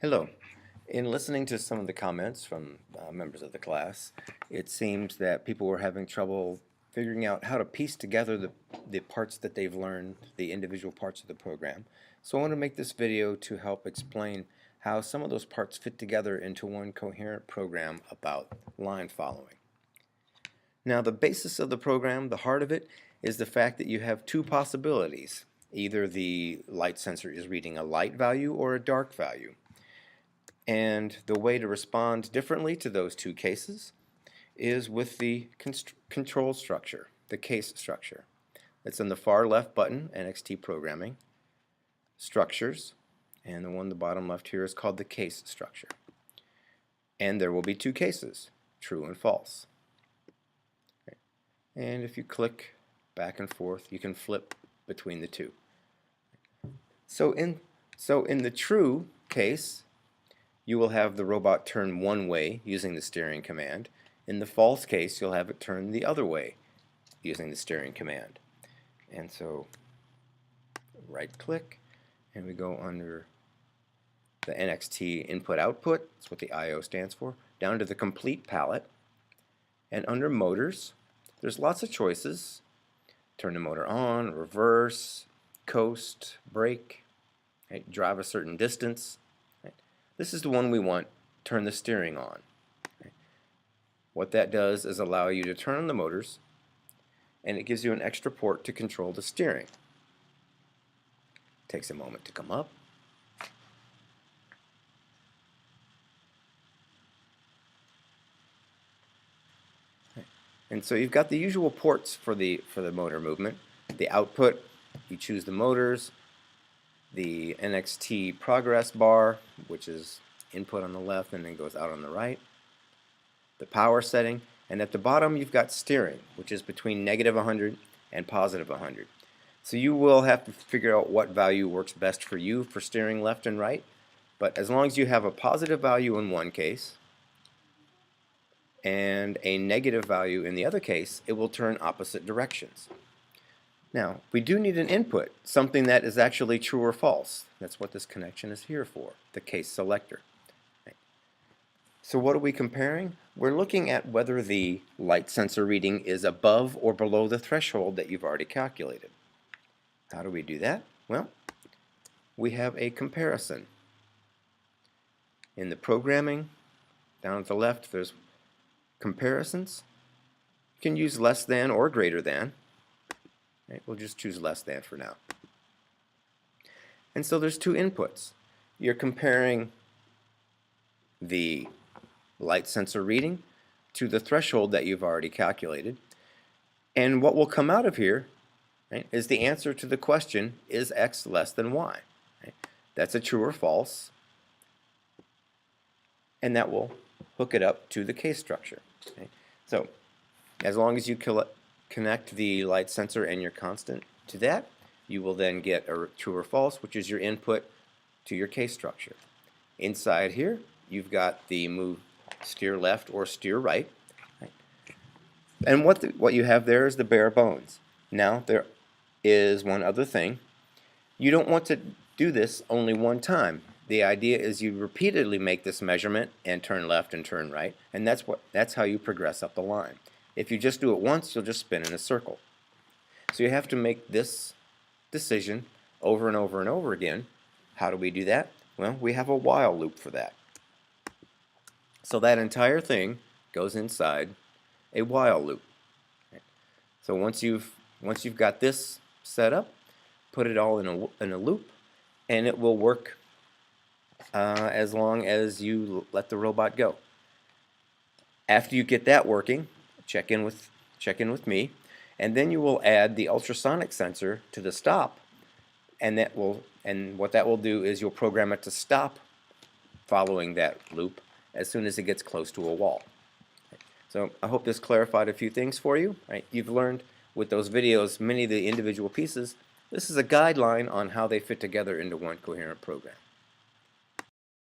Hello. In listening to some of the comments from members of the class, it seems that people were having trouble figuring out how to piece together the parts that they've learned, the individual parts of the program. So I want to make this video to help explain how some of those parts fit together into one coherent program about line following. Now, the basis of the program, the heart of it, is the fact that you have two possibilities. Either the light sensor is reading a light value or a dark value. And the way to respond differently to those two cases is with the control structure, the case structure. It's on the far left button, NXT Programming, Structures, and the one on the bottom left here is called the case structure. And there will be two cases, true and false. And if you click back and forth, you can flip between the two. So in the true case, you will have the robot turn one way using the steering command. In the false case, you'll have it turn the other way using the steering command. And so right click and we go under the NXT input output, that's what the IO stands for, down to the complete palette. And under motors, there's lots of choices. Turn the motor on, reverse, coast, brake, right, drive a certain distance. This is the one we want, turn the steering on. What that does is allow you to turn on the motors, and it gives you an extra port to control the steering. Takes a moment to come up. And so you've got the usual ports for the motor movement. The output, you choose the motors. The NXT progress bar, which is input on the left and then goes out on the right. The power setting, and at the bottom you've got steering, which is between negative 100 and positive 100. So you will have to figure out what value works best for you for steering left and right, but as long as you have a positive value in one case and a negative value in the other case, it will turn opposite directions. Now, we do need an input, something that is actually true or false. That's what this connection is here for, the case selector. Right. So what are we comparing? We're looking at whether the light sensor reading is above or below the threshold that you've already calculated. How do we do that? Well, we have a comparison. In the programming, down at the left, there's comparisons. You can use less than or greater than. Right, we'll just choose less than for now. And so there's two inputs. You're comparing the light sensor reading to the threshold that you've already calculated. And what will come out of here, right, is the answer to the question, is X less than Y? Right? That's a true or false. And that will hook it up to the case structure. Right? So as long as you connect the light sensor and your constant to that, you will then get a true or false, which is your input to your case structure. Inside here, you've got the move steer left or steer right. And what you have there is the bare bones. Now, there is one other thing. You don't want to do this only one time. The idea is you repeatedly make this measurement and turn left and turn right, and that's how you progress up the line. If you just do it once, you'll just spin in a circle. So you have to make this decision over and over and over again. How do we do that? Well, we have a while loop for that. So that entire thing goes inside a while loop. So once you've got this set up, put it all in a loop, and it will work as long as you let the robot go. After you get that working, check in with me, and then you will add the ultrasonic sensor to the stop, and what that will do is you'll program it to stop following that loop as soon as it gets close to a wall. So I hope this clarified a few things for you. Right? You've learned with those videos many of the individual pieces. This is a guideline on how they fit together into one coherent program.